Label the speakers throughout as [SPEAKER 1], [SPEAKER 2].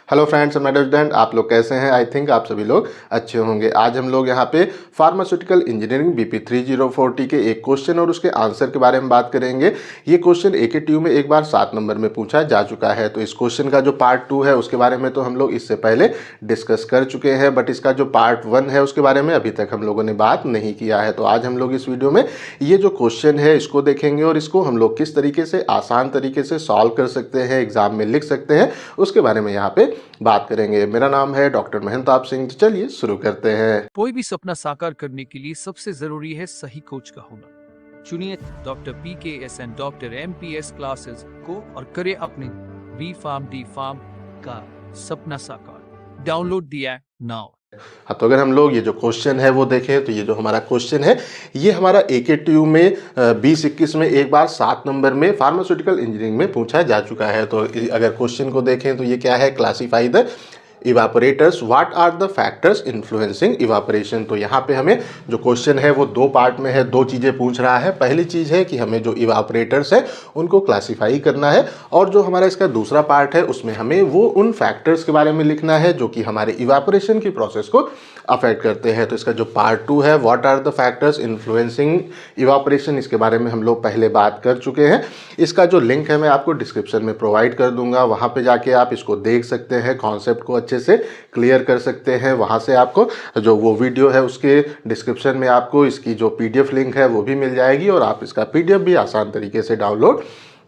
[SPEAKER 1] Hello friends, मैं student. आप लोग कैसे हैं? आई थिंक आप सभी लोग अच्छे होंगे। आज हम लोग यहाँ पे फार्मास्यूटिकल इंजीनियरिंग BP 3040 के एक क्वेश्चन और उसके आंसर के बारे में बात करेंगे। ये क्वेश्चन AKTU में एक बार 7 नंबर में पूछा जा चुका है। तो इस क्वेश्चन का जो पार्ट 2 है उसके बारे में तो हम लोग इससे पहले डिस्कस कर चुके हैं, बट इसका जो पार्ट 1 है उसके बारे में अभी तक हम लोगों ने बात नहीं किया है। तो आज हम लोग इस वीडियो में ये जो क्वेश्चन है इसको देखेंगे और इसको हम लोग किस तरीके से आसान तरीके से सॉल्व कर सकते हैं, एग्जाम में लिख सकते हैं, उसके बारे में यहाँ पे बात करेंगे। मेरा नाम है डॉक्टर महंताब सिंह। तो चलिए शुरू करते हैं।
[SPEAKER 2] कोई भी सपना साकार करने के लिए सबसे जरूरी है सही कोच का होना। चुनिए doctor PKS and doctor MPS classes को और करें अपने B.Pharm D.Pharm का सपना साकार। Download the app now.
[SPEAKER 1] हाँ, तो अगर हम लोग ये जो क्वेश्चन है वो देखें तो ये जो हमारा क्वेश्चन है ये हमारा AKTU में 2021 में एक बार 7 नंबर में फार्मास्यूटिकल इंजीनियरिंग में पूछा जा चुका है। तो अगर क्वेश्चन को देखें तो ये क्या है, classify the evaporators, what are the factors influencing evaporation. तो यहाँ पे हमें जो क्वेश्चन है वो दो पार्ट में है, दो चीज़ें पूछ रहा है। पहली चीज़ है कि हमें जो इवापोरेटर्स है उनको क्लासीफाई करना है, और जो हमारा इसका दूसरा पार्ट है उसमें हमें वो उन फैक्टर्स के बारे में लिखना है जो कि हमारे इवापोरेशन की प्रोसेस को अफेक्ट करते हैं। तो इसका जो पार्ट 2 है, what are the factors influencing evaporation, इसके बारे में हम लोग पहले बात कर चुके हैं। इसका जो लिंक है मैं आपको डिस्क्रिप्शन में प्रोवाइड कर दूंगा, वहाँ पे जाके आप इसको देख सकते हैं, कॉन्सेप्ट को अच्छे से क्लियर कर सकते हैं। वहाँ से आपको जो वो वीडियो है उसके डिस्क्रिप्शन में आपको इसकी जो PDF लिंक है वो भी मिल जाएगी, और आप इसका PDF भी आसान तरीके से डाउनलोड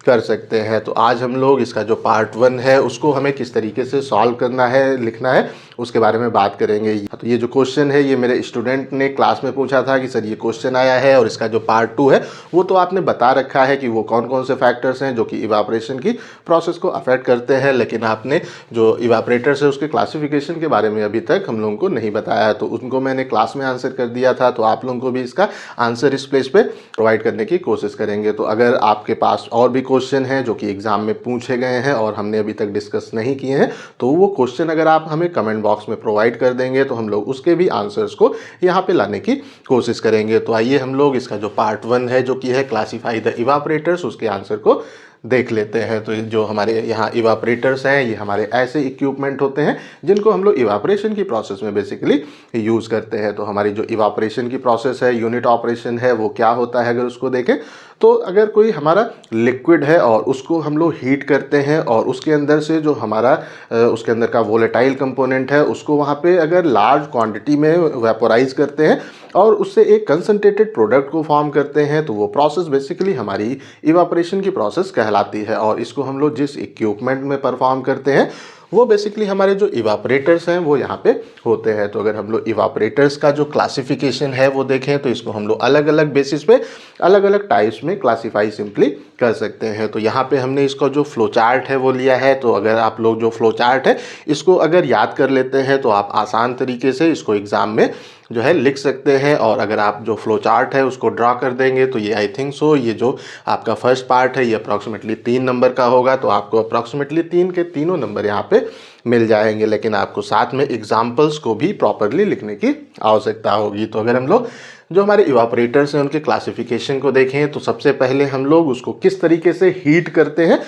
[SPEAKER 1] कर सकते हैं। तो आज हम लोग इसका जो पार्ट 1 है उसको हमें किस तरीके से सॉल्व करना है, लिखना है, उसके बारे में बात करेंगे। तो ये जो क्वेश्चन है ये मेरे स्टूडेंट ने क्लास में पूछा था कि सर ये क्वेश्चन आया है, और इसका जो पार्ट 2 है वो तो आपने बता रखा है कि वो कौन कौन से फैक्टर्स हैं जो कि इवापोरेशन की प्रोसेस को अफेक्ट करते हैं, लेकिन आपने जो इवापोरेटर्स है उसके क्लासिफिकेशन के बारे में अभी तक हम लोगों को नहीं बताया। तो उनको मैंने क्लास में आंसर कर दिया था, तो आप लोगों को भी इसका आंसर इस प्लेस पे प्रोवाइड करने की कोशिश करेंगे। तो अगर आपके पास और भी क्वेश्चन हैं जो कि एग्जाम में पूछे गए हैं और हमने अभी तक डिस्कस नहीं किए हैं, तो वो क्वेश्चन अगर आप हमें कमेंट बॉक्स में प्रोवाइड कर देंगे तो हम लोग उसके भी आंसर्स को यहाँ पे लाने की कोशिश करेंगे। तो आइए हम लोग इसका जो पार्ट 1 है जो कि है क्लासीफाई द इवापोरेटर्स, उसके आंसर को देख लेते हैं। तो जो हमारे यहाँ इवापोरेटर्स हैं ये हमारे ऐसे इक्विपमेंट होते हैं जिनको हम लोग इवापोरेशन की प्रोसेस में बेसिकली यूज़ करते हैं। तो हमारी जो इवापोरेशन की प्रोसेस है, यूनिट ऑपरेशन है, वो क्या होता है अगर उसको देखें तो अगर कोई हमारा लिक्विड है और उसको हम लोग हीट करते हैं और उसके अंदर से जो हमारा उसके अंदर का वोलेटाइल कंपोनेंट है उसको वहाँ पे अगर लार्ज क्वांटिटी में वेपोराइज करते हैं और उससे एक कंसंट्रेटेड प्रोडक्ट को फॉर्म करते हैं, तो वो प्रोसेस बेसिकली हमारी इवापोरेशन की प्रोसेस कहलाती है। और इसको हम लोग जिस इक्विपमेंट में परफॉर्म करते हैं वो बेसिकली हमारे जो इवापोरेटर्स हैं वो यहाँ पे होते हैं। तो अगर हम लोग इवापोरेटर्स का जो क्लासिफिकेशन है वो देखें तो इसको हम लोग अलग अलग बेसिस पे अलग अलग टाइप्स में क्लासीफाई सिंपली कर सकते हैं। तो यहाँ पे हमने इसका जो फ्लो चार्ट है वो लिया है। तो अगर आप लोग जो फ्लो चार्ट है इसको अगर याद कर लेते हैं तो आप आसान तरीके से इसको एग्ज़ाम में जो है लिख सकते हैं। और अगर आप जो फ्लो चार्ट है उसको ड्रा कर देंगे तो ये आई थिंक सो ये जो आपका फर्स्ट पार्ट है ये अप्रॉक्सीमेटली 3 नंबर का होगा। तो आपको अप्रॉक्सीमेटली 3 के तीनों नंबर यहाँ पे मिल जाएंगे, लेकिन आपको साथ में एग्जाम्पल्स को भी प्रॉपरली लिखने की आवश्यकता होगी। तो अगर हम लोग जो हमारे इवापोरेटर्स हैं उनके क्लासिफिकेशन को देखें तो सबसे पहले हम लोग उसको किस तरीके से हीट करते हैं,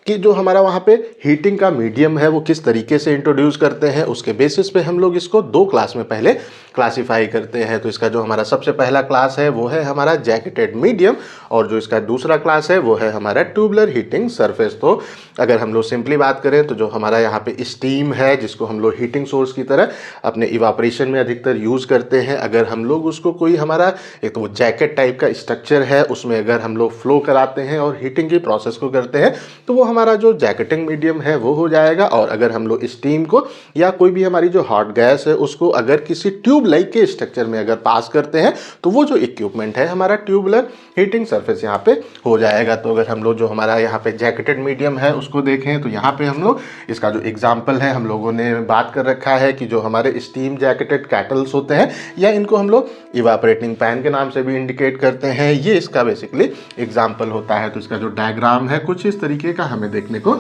[SPEAKER 1] कि जो हमारा वहाँ पे हीटिंग का मीडियम है वो किस तरीके से इंट्रोड्यूस करते हैं, उसके बेसिस पे हम लोग इसको 2 क्लास में पहले क्लासीफाई करते हैं। तो इसका जो हमारा सबसे पहला क्लास है वो है हमारा जैकेटेड मीडियम, और जो इसका दूसरा क्लास है वो है हमारा ट्यूबुलर हीटिंग सरफेस। तो अगर हम लोग सिंपली बात करें तो जो हमारा यहाँ पे स्टीम है जिसको हम लोग हीटिंग सोर्स की तरह अपने इवापोरेशन में अधिकतर यूज़ करते हैं, अगर हम लोग उसको कोई हमारा एक तो वो जैकेट टाइप का स्ट्रक्चर है उसमें अगर हम लोग फ्लो कराते हैं और हीटिंग की प्रोसेस को करते हैं तो वो हमारा जो जैकेटिंग मीडियम है वो हो जाएगा। और अगर हम लोग स्टीम को या कोई भी हमारी जो हॉट गैस है उसको अगर किसी ट्यूब लाइक के स्ट्रक्चर में अगर पास करते हैं तो वो जो इक्विपमेंट है हमारा ट्यूबुलर हीटिंग सरफेस यहाँ पे हो जाएगा। तो अगर हम लोग जो हमारा यहाँ पे जैकेटेड मीडियम है उसको देखें तो यहाँ पे हम लोग इसका जो एग्जाम्पल है हम लोगों ने बात कर रखा है कि जो हमारे स्टीम जैकेटेड कैटल्स होते हैं या इनको हम लोग इवापोरेटिंग पैन के नाम से भी इंडिकेट करते हैं, ये इसका बेसिकली एग्जाम्पल होता है। तो इसका जो डायग्राम है कुछ इस तरीके का हमें देखने को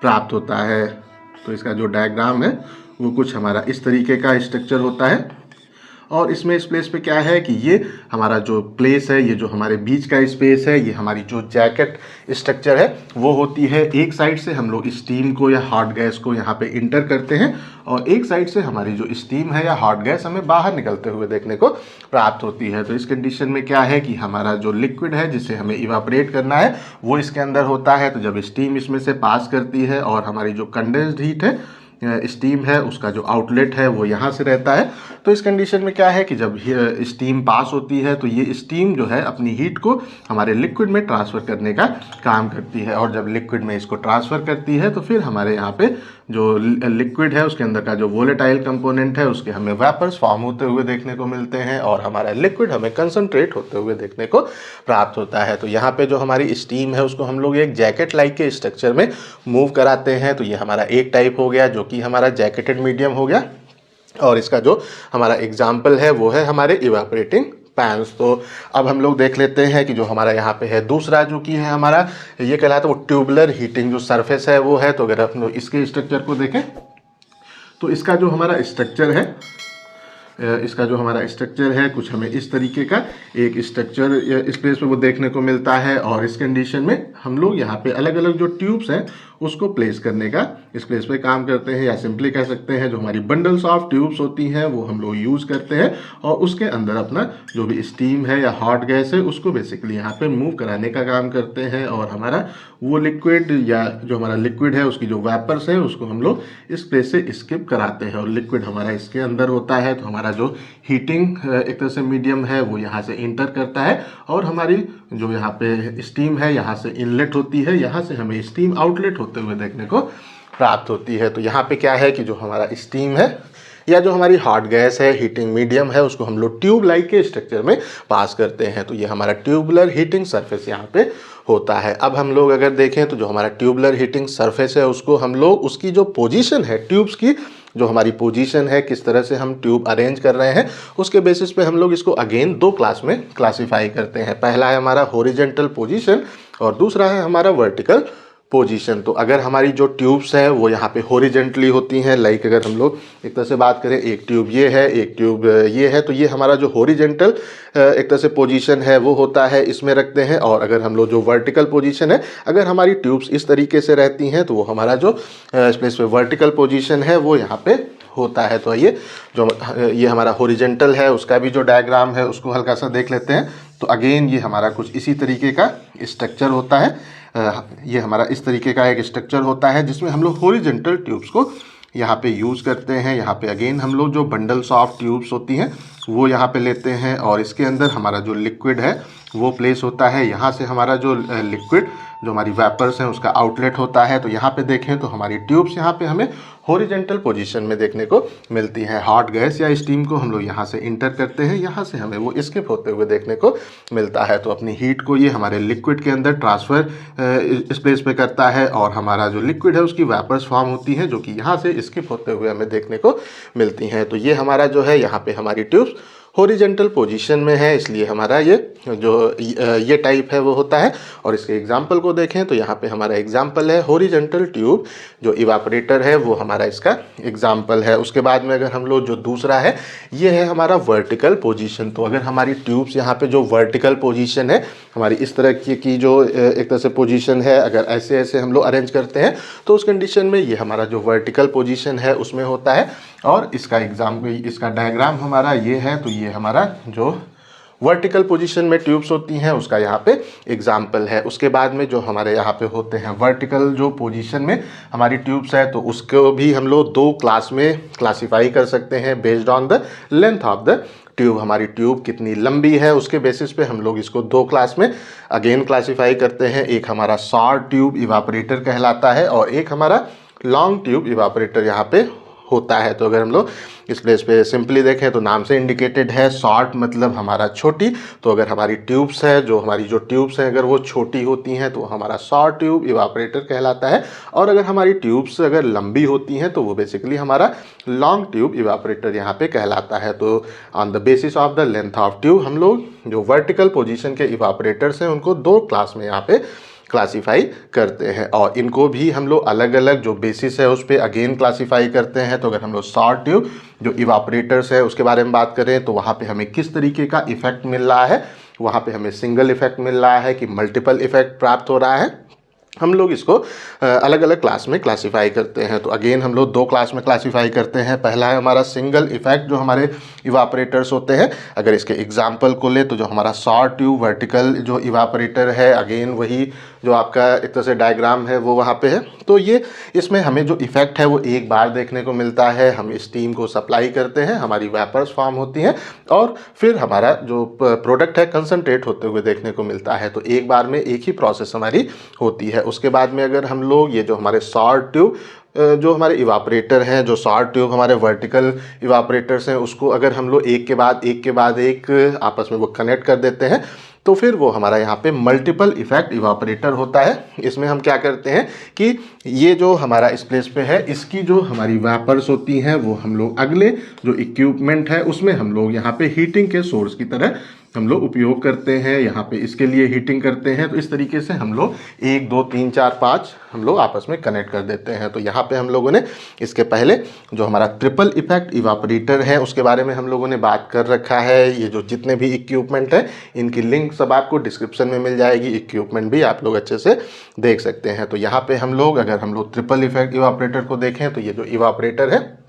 [SPEAKER 1] प्राप्त होता है। तो इसका जो डायग्राम है वो कुछ हमारा इस तरीके का स्ट्रक्चर होता है, और इसमें इस प्लेस पे क्या है कि ये हमारा जो प्लेस है, ये जो हमारे बीच का स्पेस है, ये हमारी जो जैकेट स्ट्रक्चर है वो होती है। एक साइड से हम लोग स्टीम को या हॉट गैस को यहाँ पे इंटर करते हैं और एक साइड से हमारी जो स्टीम है या हॉट गैस हमें बाहर निकलते हुए देखने को प्राप्त होती है। तो इस कंडीशन में क्या है कि हमारा जो लिक्विड है जिसे हमें इवापोरेट करना है वो इसके अंदर होता है। तो जब स्टीम इसमें से पास करती है और हमारी जो कंडेंस्ड हीट है, स्टीम है, उसका जो आउटलेट है वो यहाँ से रहता है। तो इस कंडीशन में क्या है कि जब स्टीम पास होती है तो ये स्टीम जो है अपनी हीट को हमारे लिक्विड में ट्रांसफ़र करने का काम करती है और जब लिक्विड में इसको ट्रांसफ़र करती है तो फिर हमारे यहाँ पे जो लिक्विड है उसके अंदर का जो वोलेटाइल कंपोनेंट है उसके हमें वेपर्स फॉर्म होते हुए देखने को मिलते हैं और हमारा लिक्विड हमें कंसंट्रेट होते हुए देखने को प्राप्त होता है। तो यहाँ पे जो हमारी स्टीम है उसको हम लोग एक जैकेट लाइक के स्ट्रक्चर में मूव कराते हैं। तो ये हमारा एक टाइप हो गया जो कि हमारा जैकेटेड मीडियम हो गया और इसका जो हमारा एग्जाम्पल है वो है हमारे इवापोरेटिंग पैन्स। तो अब हम लोग देख लेते हैं कि जो हमारा यहाँ पे है दूसरा जो कि है हमारा, ये कहलाता है वो ट्यूबुलर हीटिंग जो सरफेस है वो है। तो अगर हम लोग इसके स्ट्रक्चर को देखें तो इसका जो हमारा स्ट्रक्चर है, इसका जो हमारा स्ट्रक्चर है कुछ हमें इस तरीके का एक स्ट्रक्चर इस प्लेस पे वो देखने को मिलता है और इस कंडीशन में हम लोग यहाँ पे अलग अलग जो ट्यूब्स हैं उसको प्लेस करने का इस प्लेस पे काम करते हैं, या सिंपली कह सकते हैं जो हमारी बंडल्स ऑफ ट्यूब्स होती हैं वो हम लोग यूज़ करते हैं और उसके अंदर अपना जो भी स्टीम है या हॉट गैस है उसको बेसिकली यहाँ पे मूव कराने का काम करते हैं और हमारा वो लिक्विड या जो हमारा लिक्विड है उसकी जो वेपर्स है उसको हम लोग इस प्लेस से स्किप कराते हैं और लिक्विड हमारा इसके अंदर होता है। तो हमारा जो हीटिंग एक तरह से मीडियम है वो यहाँ से इंटर करता है और हमारी जो यहाँ पे स्टीम है यहाँ से इनलेट होती है, यहाँ से हमें स्टीम आउटलेट होते हुए देखने को प्राप्त होती है। तो यहाँ पे क्या है कि जो हमारा स्टीम है या जो हमारी हॉट गैस है, हीटिंग मीडियम है, उसको हम लोग ट्यूब लाइक के स्ट्रक्चर में पास करते हैं। तो ये हमारा ट्यूबुलर हीटिंग सरफेस यहाँ पे होता है। अब हम लोग अगर देखें तो जो हमारा ट्यूबुलर हीटिंग सरफेस है उसको हम लोग उसकी जो पोजीशन है, ट्यूब्स की जो हमारी पोजीशन है, किस तरह से हम ट्यूब अरेंज कर रहे हैं उसके बेसिस पे हम लोग इसको अगेन दो क्लास में क्लासीफाई करते हैं। पहला है हमारा हॉरिजॉन्टल पोजीशन और दूसरा है हमारा वर्टिकल पोजीशन। तो अगर हमारी जो ट्यूब्स है वो यहाँ पे हॉरिजॉन्टली होती हैं, लाइक अगर हम लोग एक तरह से बात करें, एक ट्यूब ये है, एक ट्यूब ये है, तो ये हमारा जो हॉरिजॉन्टल एक तरह से पोजीशन है वो होता है, इसमें रखते हैं। और अगर हम लोग जो वर्टिकल पोजीशन है, अगर हमारी ट्यूब्स इस तरीके से रहती हैं तो वो हमारा जो इस प्लेस पे वर्टिकल पोजीशन है वो यहाँ पे होता है। तो ये जो ये हमारा हॉरिजॉन्टल है उसका भी जो डायग्राम है उसको हल्का सा देख लेते हैं। तो अगेन ये हमारा कुछ इसी तरीके का स्ट्रक्चर होता है, ये हमारा इस तरीके का एक स्ट्रक्चर होता है जिसमें हम लोग हॉरिजॉन्टल ट्यूब्स को यहाँ पे यूज़ करते हैं। यहाँ पे अगेन हम लोग जो बंडल्स ऑफ ट्यूब्स होती हैं वो यहाँ पे लेते हैं और इसके अंदर हमारा जो लिक्विड है वो प्लेस होता है। यहाँ से हमारा जो लिक्विड जो हमारी वेपर्स हैं उसका आउटलेट होता है। तो यहाँ पे देखें तो हमारी ट्यूब्स यहाँ पे हमें हॉरिजॉन्टल पोजीशन में देखने को मिलती हैं। हॉट गैस या स्टीम को हम लोग यहाँ से इंटर करते हैं, यहाँ से हमें वो स्किप होते हुए देखने को मिलता है। तो अपनी हीट को ये हमारे लिक्विड के अंदर ट्रांसफ़र इस प्लेस पे करता है और हमारा जो लिक्विड है उसकी वेपर्स फॉर्म होती हैं जो कि यहाँ से स्किप होते हुए हमें देखने को मिलती हैं। तो ये हमारा जो है यहाँ पे हमारी ट्यूब्स हॉरिजॉन्टल पोजीशन में है, इसलिए हमारा ये जो ये टाइप है वो होता है। और इसके एग्जांपल को देखें तो यहाँ पे हमारा एग्जांपल है हॉरिजॉन्टल ट्यूब, जो इवापोरेटर है वो हमारा इसका एग्जांपल है। उसके बाद में अगर हम लोग जो दूसरा है ये है हमारा वर्टिकल पोजीशन। तो अगर हमारी ट्यूब्स यहाँ पे जो वर्टिकल पोजीशन है, हमारी इस तरह की जो एक तरह से पोजीशन है, अगर ऐसे ऐसे हम लोग अरेंज करते हैं तो उस कंडीशन में ये हमारा जो वर्टिकल पोजीशन है उसमें होता है। और इसका डायग्राम हमारा ये है। तो ये हमारा जो वर्टिकल पोजीशन में ट्यूब्स होती हैं उसका यहाँ पे एग्जाम्पल है। उसके बाद में जो हमारे यहाँ पे होते हैं वर्टिकल जो पोजीशन में हमारी ट्यूब्स है तो उसको भी हम लोग दो क्लास में क्लासीफाई कर सकते हैं based on the length of the tube. हमारी ट्यूब कितनी लंबी है उसके बेसिस पे हम लोग इसको दो क्लास में अगेन क्लासीफाई करते हैं। एक हमारा शॉर्ट ट्यूब इवापोरेटर कहलाता है और एक हमारा लॉन्ग ट्यूब इवापोरेटर यहाँ पे होता है। तो अगर हम लोग इस प्लेस पे सिंपली देखें तो नाम से इंडिकेटेड है, शॉर्ट मतलब हमारा छोटी। तो अगर हमारी ट्यूब्स है हमारी जो ट्यूब्स हैं अगर वो छोटी होती हैं तो हमारा शॉर्ट ट्यूब इवापोरेटर कहलाता है। और अगर हमारी ट्यूब्स अगर लंबी होती हैं तो वो बेसिकली हमारा लॉन्ग ट्यूब इवापोरेटर यहाँ पे कहलाता है। तो on the basis of the length of tube हम लोग जो वर्टिकल पोजीशन के इवापोरेटर्स हैं उनको दो क्लास में यहाँ पे क्लासीफाई करते हैं। और इनको भी हम लोग अलग अलग जो बेसिस है उस पर अगेन क्लासीफाई करते हैं। तो अगर हम लोग शॉर्ट ट्यूब जो इवापोरेटर्स है उसके बारे में बात करें तो वहाँ पे हमें किस तरीके का इफेक्ट मिल रहा है, वहाँ पे हमें सिंगल इफेक्ट मिल रहा है कि मल्टीपल इफेक्ट प्राप्त हो रहा है, हम लोग इसको अलग अलग क्लास में क्लासीफाई करते हैं। तो अगेन हम लोग दो क्लास में क्लासीफाई करते हैं। पहला है हमारा सिंगल इफेक्ट जो हमारे इवापोरेटर्स होते हैं। अगर इसके एग्जांपल को ले तो जो हमारा शॉर्ट ट्यूब वर्टिकल जो इवापोरेटर है, अगेन वही जो आपका एक तरह से डायग्राम है वो वहाँ पे है। तो ये इसमें हमें जो इफेक्ट है वो एक बार देखने को मिलता है। हम स्टीम को सप्लाई करते हैं, हमारी वेपर्स फॉर्म होती हैं और फिर हमारा जो प्रोडक्ट है कंसनट्रेट होते हुए देखने को मिलता है। तो एक बार में एक ही प्रोसेस हमारी होती है। उसके बाद में अगर हम लोग ये जो हमारे शॉर्ट ट्यूब जो हमारे इवापोरेटर हैं, जो शॉर्ट ट्यूब हमारे वर्टिकल इवापोरेटर्स हैं, उसको अगर हम लोग एक के बाद एक आपस में वो कनेक्ट कर देते हैं तो फिर वो हमारा यहाँ पे मल्टीपल इफेक्ट इवापोरेटर होता है। इसमें हम क्या करते हैं कि ये जो हमारा इस प्लेस पे है इसकी जो हमारी वेपर्स होती हैं वो हम लोग अगले जो इक्विपमेंट है उसमें हम लोग यहाँ पे हीटिंग के सोर्स की तरह हम लोग उपयोग करते हैं। यहाँ पे इसके लिए हीटिंग करते हैं। तो इस तरीके से हम लोग 1 2 3 4 5 हम लोग आपस में कनेक्ट कर देते हैं। तो यहाँ पे हम लोगों ने इसके पहले जो हमारा ट्रिपल इफेक्ट इवापोरेटर है उसके बारे में हम लोगों ने बात कर रखा है। ये जो जितने भी इक्विपमेंट है इनकी लिंक सब आपको डिस्क्रिप्शन में मिल जाएगी। इक्विपमेंट भी आप लोग अच्छे से देख सकते हैं। तो यहाँ पे हम लोग अगर हम लोग ट्रिपल इफेक्ट इवापोरेटर को देखें तो ये जो इवापोरेटर है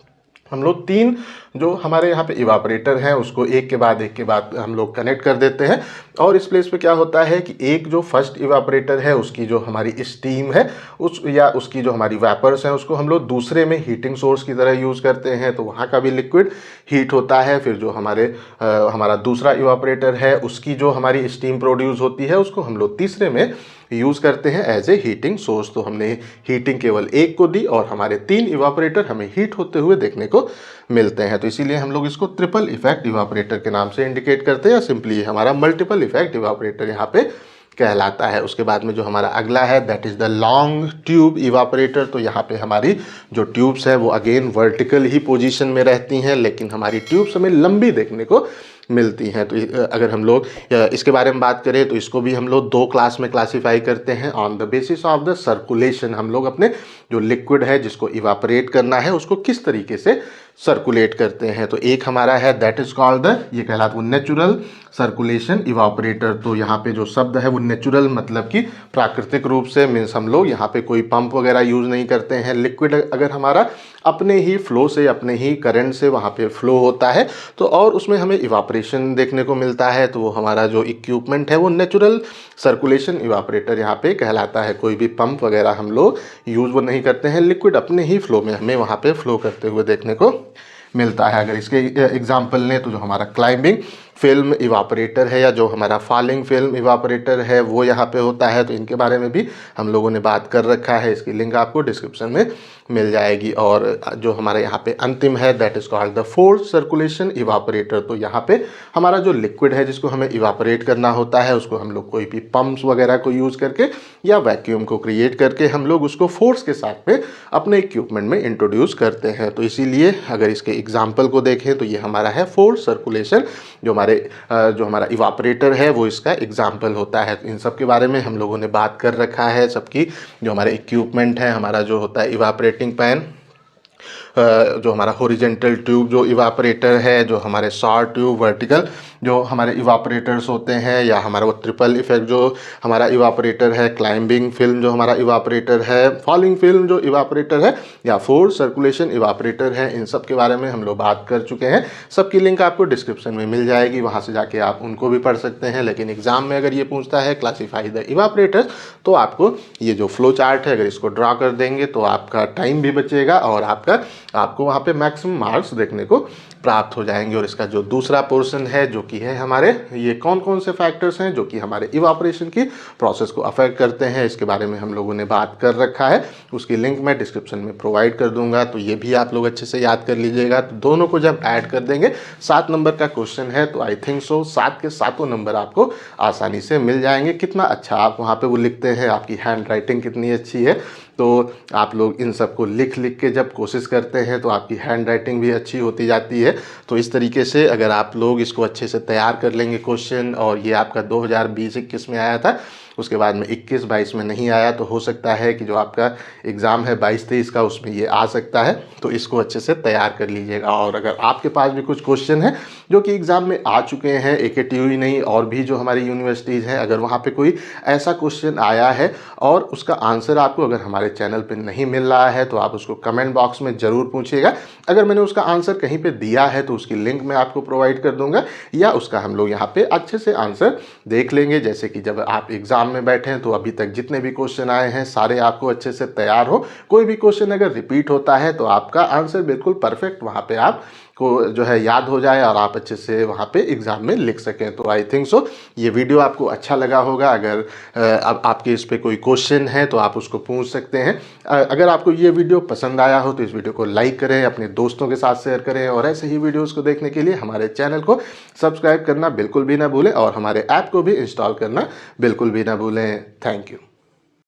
[SPEAKER 1] हम लोग 3 जो हमारे यहाँ पे इवापोरेटर हैं उसको एक के बाद हम लोग कनेक्ट कर देते हैं। और इस प्लेस पे क्या होता है कि एक जो फर्स्ट इवापोरेटर है उसकी जो हमारी स्टीम है उसकी जो हमारी वेपर्स हैं उसको हम लोग दूसरे में हीटिंग सोर्स की तरह यूज़ करते हैं। तो वहाँ का भी लिक्विड हीट होता है। फिर जो हमारा दूसरा इवापोरेटर है उसकी जो हमारी स्टीम प्रोड्यूस होती है उसको हम लोग तीसरे में यूज़ करते हैं एज ए हीटिंग सोर्स। तो हमने हीटिंग केवल एक को दी और हमारे 3 इवापोरेटर हमें हीट होते हुए देखने को मिलते हैं। तो इसीलिए हम लोग इसको ट्रिपल इफेक्ट इवापोरेटर के नाम से इंडिकेट करते हैं या सिंपली हमारा मल्टीपल इफेक्ट इवापोरेटर यहाँ पे कहलाता है। उसके बाद में जो हमारा अगला है that is the long tube evaporator. तो यहाँ पे हमारी जो ट्यूब्स है वो अगेन वर्टिकल ही पोजीशन में रहती हैं, लेकिन हमारी ट्यूब्स हमें लंबी देखने को मिलती हैं। तो अगर हम लोग इसके बारे में बात करें तो इसको भी हम लोग 2 क्लास में क्लासीफाई करते हैं। On the basis of the circulation, हम लोग अपने जो लिक्विड है जिसको इवापोरेट करना है उसको किस तरीके से सर्कुलेट करते हैं। तो एक हमारा है दैट इज कॉल्ड ये कहलाता है नेचुरल सर्कुलेशन इवापोरेटर। तो यहाँ पे जो शब्द है वो नेचुरल मतलब कि प्राकृतिक रूप से, मीन्स हम लोग यहाँ पे कोई पंप वगैरह यूज़ नहीं करते हैं। लिक्विड अगर हमारा अपने ही फ्लो से, अपने ही करंट से वहाँ पे फ्लो होता है तो और उसमें हमें इवापोरेशन देखने को मिलता है। तो वो हमारा जो इक्विपमेंट है वो नेचुरल सर्कुलेशन इवापोरेटर यहाँ पे कहलाता है। कोई भी पंप वगैरह हम लोग यूज़ वो नहीं करते हैं, लिक्विड अपने ही फ्लो में हमें वहाँ पे फ्लो करते हुए देखने को मिलता है। अगर इसके एग्जाम्पल लें तो जो हमारा क्लाइंबिंग फिल्म इवापोरेटर है या जो हमारा फॉलिंग फिल्म इवापोरेटर है वो यहाँ पे होता है। तो इनके बारे में भी हम लोगों ने बात कर रखा है। इसकी लिंक आपको डिस्क्रिप्शन में मिल जाएगी। और जो हमारे यहाँ पे अंतिम है that is called the force circulation evaporator. तो यहाँ पे हमारा जो लिक्विड है जिसको हमें इवापोरेट करना होता है उसको हम लोग कोई भी पंप्स वगैरह को यूज़ करके या वैक्यूम को क्रिएट करके हम लोग उसको फोर्स के साथ में अपने इक्विपमेंट में इंट्रोड्यूस करते हैं। तो इसीलिए अगर इसके एग्जाम्पल को देखें तो ये हमारा है फोर्स सर्कुलेशन, जो हमारा इवापोरेटर है वो इसका एग्जाम्पल होता है। तो इन सब के बारे में हम लोगों ने बात कर रखा है। सबकी जो हमारे इक्विपमेंट है, हमारा जो होता है इवापोरेटिंग पैन, जो हमारा हॉरिजॉन्टल ट्यूब जो इवापोरेटर है, जो हमारे शॉर्ट ट्यूब वर्टिकल जो हमारे इवापोरेटर्स होते हैं, या हमारा वो ट्रिपल इफेक्ट जो हमारा इवापोरेटर है, क्लाइंबिंग फिल्म जो हमारा इवापोरेटर है, फॉलिंग फिल्म जो इवापोरेटर है, या फोर्स सर्कुलेशन इवापोरेटर है, इन सब के बारे में हम लोग बात कर चुके हैं। सबकी लिंक आपको डिस्क्रिप्शन में मिल जाएगी, वहाँ से जाके आप उनको भी पढ़ सकते हैं। लेकिन एग्जाम में अगर ये पूछता है क्लासीफाई द इवापोरेटर्स तो आपको ये जो फ्लो चार्ट है अगर इसको ड्रा कर देंगे तो आपका टाइम भी बचेगा और आपको वहाँ पे मैक्सिमम मार्क्स देखने को प्राप्त हो जाएंगे। और इसका जो दूसरा पोर्शन है जो कि है हमारे ये कौन कौन से फैक्टर्स हैं जो कि हमारे इवापोरेशन की प्रोसेस को अफेक्ट करते हैं, इसके बारे में हम लोगों ने बात कर रखा है। उसकी लिंक मैं डिस्क्रिप्शन में प्रोवाइड कर दूंगा, तो ये भी आप लोग अच्छे से याद कर लीजिएगा। तो दोनों को जब ऐड कर देंगे 7 नंबर का क्वेश्चन है तो आई थिंक सो 7 के 7 नंबर आपको आसानी से मिल जाएंगे। कितना अच्छा आप वहाँ पे वो लिखते हैं, आपकी हैंड राइटिंग कितनी अच्छी है। तो आप लोग इन सब को लिख के जब कोशिश करते हैं तो आपकी हैंड राइटिंग भी अच्छी होती जाती है। तो इस तरीके से अगर आप लोग इसको अच्छे से तैयार कर लेंगे क्वेश्चन, और ये आपका 2020-21 में आया था, उसके बाद में 21-22 में नहीं आया तो हो सकता है कि जो आपका एग्ज़ाम है 22-23 का उसमें ये आ सकता है। तो इसको अच्छे से तैयार कर लीजिएगा। और अगर आपके पास भी कुछ क्वेश्चन है जो कि एग्ज़ाम में आ चुके हैं, AKTU ही नहीं और भी जो हमारी यूनिवर्सिटीज़ हैं, अगर वहाँ पे कोई ऐसा क्वेश्चन आया है और उसका आंसर आपको अगर हमारे चैनल पे नहीं मिल रहा है तो आप उसको कमेंट बॉक्स में ज़रूर पूछिएगा। अगर मैंने उसका आंसर कहीं पे दिया है तो उसकी लिंक मैं आपको प्रोवाइड कर दूंगा, या उसका हम लोग यहाँ पे अच्छे से आंसर देख लेंगे। जैसे कि जब आप एग्ज़ाम में बैठे हैं तो अभी तक जितने भी क्वेश्चन आए हैं सारे आपको अच्छे से तैयार हो। कोई भी क्वेश्चन अगर रिपीट होता है तो आपका आंसर बिल्कुल परफेक्ट वहाँ पे आप को जो है याद हो जाए और आप अच्छे से वहाँ पे एग्ज़ाम में लिख सकें। तो आई थिंक सो ये वीडियो आपको अच्छा लगा होगा। अगर अब आपके इस पे कोई क्वेश्चन है तो आप उसको पूछ सकते हैं। अगर आपको ये वीडियो पसंद आया हो तो इस वीडियो को लाइक करें, अपने दोस्तों के साथ शेयर करें और ऐसे ही वीडियोज़ को देखने के लिए हमारे चैनल को सब्सक्राइब करना बिल्कुल भी ना भूलें और हमारे ऐप को भी इंस्टॉल करना बिल्कुल भी ना भूलें। Thank you.